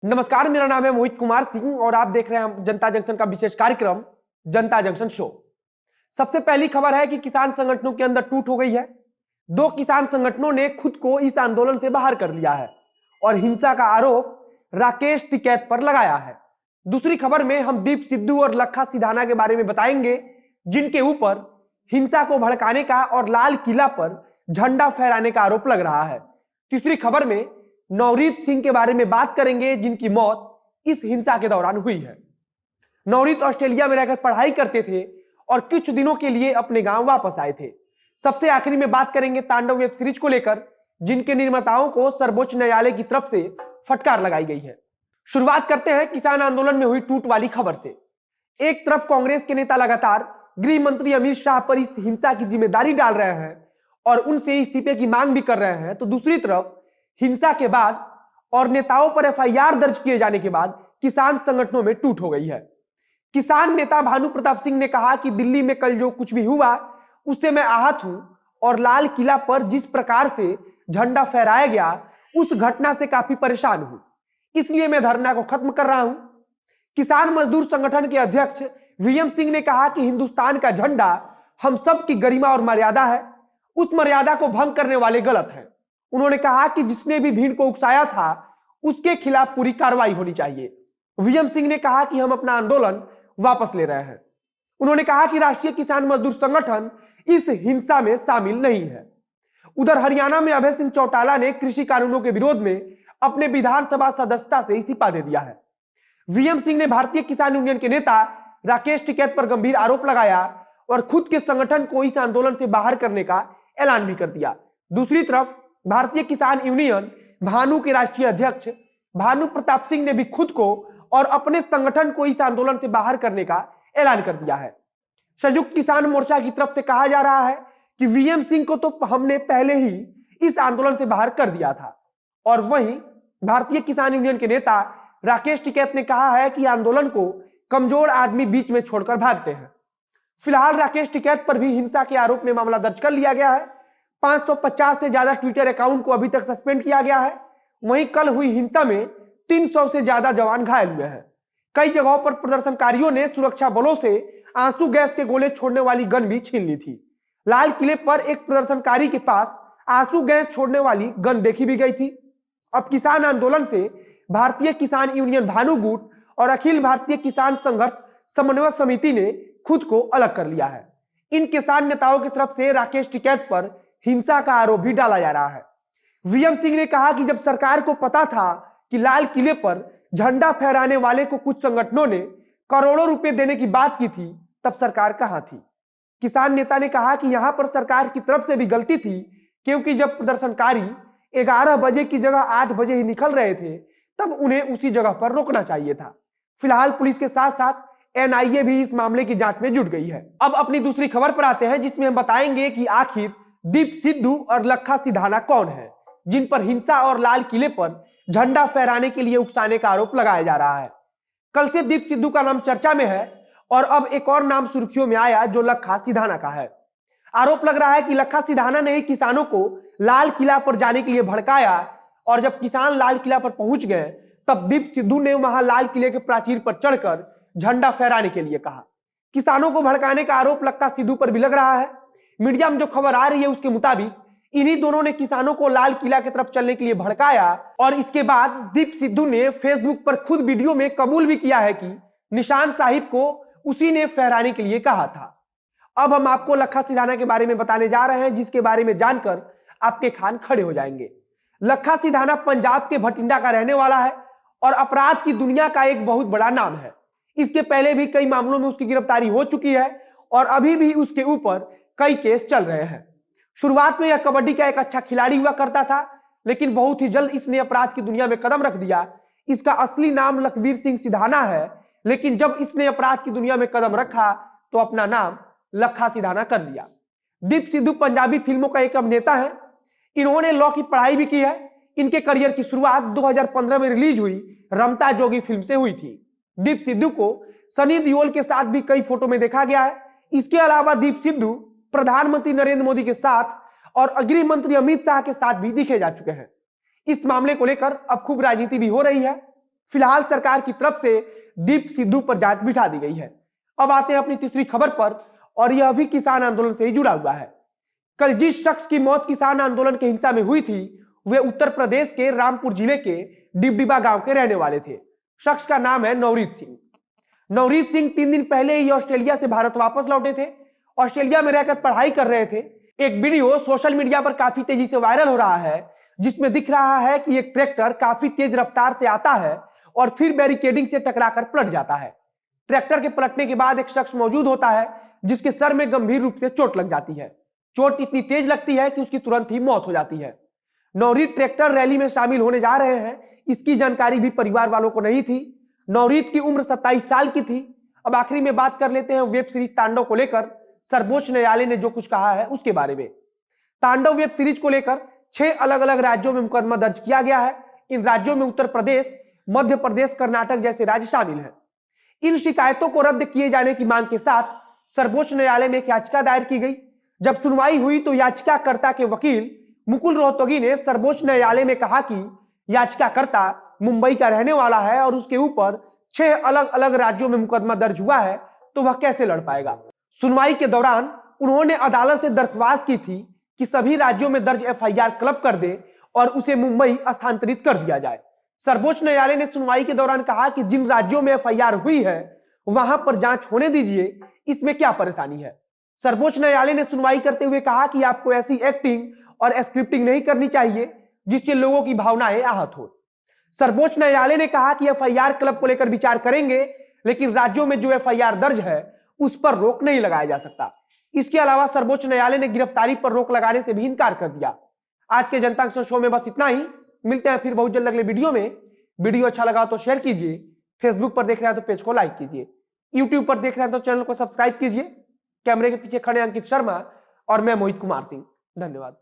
नमस्कार, मेरा नाम है मोहित कुमार सिंह और आप देख रहे हैं जनता जंक्शन का विशेष कार्यक्रम जनता जंक्शन शो। सबसे पहली खबर है कि किसान संगठनों के अंदर टूट हो गई है। दो किसान संगठनों ने खुद को इस आंदोलन से बाहर कर लिया है और हिंसा का आरोप राकेश टिकैत पर लगाया है। दूसरी खबर में हम दीप सिद्धू और लखा सिधाना के बारे में बताएंगे, जिनके ऊपर हिंसा को भड़काने का और लाल किला पर झंडा फहराने का आरोप लग रहा है। तीसरी खबर में नवरीत सिंह के बारे में बात करेंगे, जिनकी मौत इस हिंसा के दौरान हुई है। नवरीत ऑस्ट्रेलिया में रहकर पढ़ाई करते थे और कुछ दिनों के लिए अपने गांव वापस आए थे। सबसे आखिरी में बात करेंगे तांडव वेब सीरीज को लेकर, जिनके निर्माताओं को सर्वोच्च न्यायालय की तरफ से फटकार लगाई गई है। शुरुआत करते हैं किसान आंदोलन में हुई टूट वाली खबर से। एक तरफ कांग्रेस के नेता लगातार गृह मंत्री अमित शाह पर इस हिंसा की जिम्मेदारी डाल रहे हैं और उनसे इस्तीफे की मांग भी कर रहे हैं, तो दूसरी तरफ हिंसा के बाद और नेताओं पर एफआईआर दर्ज किए जाने के बाद किसान संगठनों में टूट हो गई है। किसान नेता भानु प्रताप सिंह ने कहा कि दिल्ली में कल जो कुछ भी हुआ उससे मैं आहत हूं और लाल किला पर जिस प्रकार से झंडा फहराया गया उस घटना से काफी परेशान हूं, इसलिए मैं धरना को खत्म कर रहा हूं। किसान मजदूर संगठन के अध्यक्ष वीएम सिंह ने कहा कि हिंदुस्तान का झंडा हम सब की गरिमा और मर्यादा है, उस मर्यादा को भंग करने वाले गलत हैं। उन्होंने कहा कि जिसने भी भीड़ को उकसाया था उसके खिलाफ पूरी कार्रवाई होनी चाहिए। वीएम सिंह ने कहा कि हम अपना आंदोलन वापस ले रहे हैं। उन्होंने कहा कि राष्ट्रीय किसान मजदूर संगठन इस हिंसा में शामिल नहीं है। उधर हरियाणा में अभय सिंह चौटाला ने कृषि कानूनों के विरोध में अपने विधानसभा सदस्यता से इस्तीफा दे दिया है। वीएम सिंह ने भारतीय किसान यूनियन के नेता राकेश टिकैत पर गंभीर आरोप लगाया और खुद के संगठन को इस आंदोलन से बाहर करने का ऐलान भी कर दिया। दूसरी तरफ भारतीय किसान यूनियन भानु के राष्ट्रीय अध्यक्ष भानु प्रताप सिंह ने भी खुद को और अपने संगठन को इस आंदोलन से बाहर करने का ऐलान कर दिया है। संयुक्त किसान मोर्चा की तरफ से कहा जा रहा है कि वीएम सिंह को तो हमने पहले ही इस आंदोलन से बाहर कर दिया था, और वहीं भारतीय किसान यूनियन के नेता राकेश टिकैत ने कहा है कि आंदोलन को कमजोर आदमी बीच में छोड़कर भागते हैं। फिलहाल राकेश टिकैत पर भी हिंसा के आरोप में मामला दर्ज कर लिया गया है। 550 से ज्यादा ट्विटर अकाउंट को अभी तक सस्पेंड किया गया है। वहीं कल हुई हिंसा में 300 से ज्यादा जवान घायल हुए हैं। कई जगहों पर प्रदर्शनकारियों ने सुरक्षा बलों से आंसू गैस के गोले छोड़ने वाली गन भी छीन ली थी। लाल किले पर एक प्रदर्शनकारी के पास आंसू गैस छोड़ने वाली गन देखी भी गई थी। अब किसान आंदोलन से भारतीय किसान यूनियन भानु गुट और अखिल भारतीय किसान संघर्ष समन्वय समिति ने खुद को अलग कर लिया है। इन किसान नेताओं की तरफ से राकेश टिकैत पर हिंसा का आरोप भी डाला जा रहा है। वीएम सिंह ने कहा कि जब सरकार को पता था कि लाल किले पर झंडा फहराने वाले को कुछ संगठनों ने करोड़ों रुपए देने की बात की थी, तब सरकार कहां थी। किसान नेता ने कहा कि यहां पर सरकार की तरफ से भी गलती थी, क्योंकि जब प्रदर्शनकारी 11 बजे की जगह 8 बजे ही निकल रहे थे तब उन्हें उसी जगह पर रोकना चाहिए था। फिलहाल पुलिस के साथ साथ एनआईए भी इस मामले की जांच में जुट गई है। अब अपनी दूसरी खबर पर आते हैं, जिसमें हम बताएंगे कि आखिर दीप सिद्धू और लखा सिधाना कौन है, जिन पर हिंसा और लाल किले पर झंडा फहराने के लिए उकसाने का आरोप लगाया जा रहा है। कल से दीप सिद्धू का नाम चर्चा में है और अब एक और नाम सुर्खियों में आया जो लखा सिधाना का है। आरोप लग रहा है कि लखा सिधाना ने ही किसानों को लाल किला पर जाने के लिए भड़काया और जब किसान लाल किला पर पहुंच गए तब दीप सिद्धू ने वहां लाल किले के प्राचीर पर चढ़कर झंडा फहराने के लिए कहा। किसानों को भड़काने का आरोप लखा सिद्धू पर भी लग रहा है। मीडिया में जो खबर आ रही है उसके मुताबिक इन्हीं दोनों ने किसानों को लाल किला की तरफ चलने के लिए भड़काया और इसके बाद दीप सिद्धू ने फेसबुक पर खुद वीडियो में कबूल भी किया है कि निशान साहिब को उसी ने फहराने के लिए कहा था। अब हम आपको लखा सिधाना के बारे में बताने जा रहे हैं, जिसके बारे में जानकर आपके कान खड़े हो जाएंगे। लखा सिधाना पंजाब के भटिंडा का रहने वाला है और अपराध की दुनिया का एक बहुत बड़ा नाम है। इसके पहले भी कई मामलों में उसकी गिरफ्तारी हो चुकी है और अभी भी उसके ऊपर कई केस चल रहे हैं। शुरुआत में यह कबड्डी का एक अच्छा खिलाड़ी हुआ करता था, लेकिन बहुत ही जल्द इसने अपराध की दुनिया में कदम रख दिया। इसका असली नाम लखवीर सिंह सिधाना है, लेकिन जब इसने अपराध की दुनिया में कदम रखा तो अपना नाम लखा सिधाना कर लिया। दीप सिद्धू पंजाबी फिल्मों का एक अभिनेता है। इन्होंने लॉ की पढ़ाई भी की है। इनके करियर की शुरुआत 2015 में रिलीज हुई रमता जोगी फिल्म से हुई थी। दीप सिद्धू को सनी देओल के साथ भी कई फोटो में देखा गया है। इसके अलावा दीप सिद्धू प्रधानमंत्री नरेंद्र मोदी के साथ और गृह मंत्री अमित शाह के साथ भी दिखे जा चुके हैं। इस मामले को लेकर अब खूब राजनीति भी हो रही है। फिलहाल सरकार की तरफ से दीप सिद्धू पर जांच बिठा दी गई है। अब आते हैं अपनी तीसरी खबर पर, और यह भी किसान आंदोलन से ही जुड़ा हुआ है। कल जिस शख्स की मौत किसान आंदोलन के हिंसा में हुई थी, वे उत्तर प्रदेश के रामपुर जिले के डिबडिबा गांव के रहने वाले थे। शख्स का नाम है नवरीत सिंह। नवरीत सिंह 3 दिन पहले ही ऑस्ट्रेलिया से भारत वापस लौटे थे। ऑस्ट्रेलिया में रहकर पढ़ाई कर रहे थे। एक वीडियो सोशल मीडिया पर काफी तेजी से वायरल हो रहा है, जिसमें दिख रहा है कि एक ट्रैक्टर काफी तेज रफ्तार से आता है और फिर बैरिकेडिंग से टकराकर पलट जाता है। ट्रैक्टर के पलटने के बाद एक शख्स मौजूद होता है, जिसके सर में गंभीर रूप से चोट लग जाती है। चोट इतनी तेज लगती है कि उसकी तुरंत ही मौत हो जाती है। नवरीत ट्रैक्टर रैली में शामिल होने जा रहे हैं, इसकी जानकारी भी परिवार वालों को नहीं थी। नवरीत की उम्र 27 साल की थी। अब आखिरी में बात कर लेते हैं वेब सीरीज तांडव को लेकर सर्वोच्च न्यायालय ने जो कुछ कहा है उसके बारे में। तांडव वेब सीरीज को लेकर 6 अलग अलग राज्यों में मुकदमा दर्ज किया गया है। इन राज्यों में उत्तर प्रदेश, मध्य प्रदेश, कर्नाटक जैसे राज्य शामिल हैं। इन शिकायतों को रद्द किए जाने की मांग के साथ सर्वोच्च न्यायालय में एक याचिका दायर की गई। जब सुनवाई हुई तो याचिकाकर्ता के वकील मुकुल रोहतगी ने सर्वोच्च न्यायालय में कहा कि याचिकाकर्ता मुंबई का रहने वाला है और उसके ऊपर 6 अलग अलग राज्यों में मुकदमा दर्ज हुआ है, तो वह कैसे लड़ पाएगा। सुनवाई के दौरान उन्होंने अदालत से दरख्वास्त की थी कि सभी राज्यों में दर्ज एफआईआर क्लब कर दे और उसे मुंबई स्थानांतरित कर दिया जाए। सर्वोच्च न्यायालय ने सुनवाई के दौरान कहा कि जिन राज्यों में एफआईआर हुई है वहां पर जांच होने दीजिए, इसमें क्या परेशानी है। सर्वोच्च न्यायालय ने सुनवाई करते हुए कहा कि आपको ऐसी एक्टिंग और स्क्रिप्टिंग नहीं करनी चाहिए जिससे लोगों की भावनाएं आहत हो। सर्वोच्च न्यायालय ने कहा कि एफआईआर क्लब को लेकर विचार करेंगे, लेकिन राज्यों में जो एफआईआर दर्ज है उस पर रोक नहीं लगाया जा सकता। इसके अलावा सर्वोच्च न्यायालय ने गिरफ्तारी पर रोक लगाने से भी इनकार कर दिया। आज के जनता जंक्शन शो में बस इतना ही। मिलते हैं फिर बहुत जल्द अगले वीडियो में। वीडियो अच्छा लगा तो शेयर कीजिए, फेसबुक पर देख रहे हैं तो पेज को लाइक कीजिए, यूट्यूब पर देख रहे हैं तो चैनल को सब्सक्राइब कीजिए। कैमरे के पीछे खड़े अंकित शर्मा और मैं मोहित कुमार सिंह। धन्यवाद।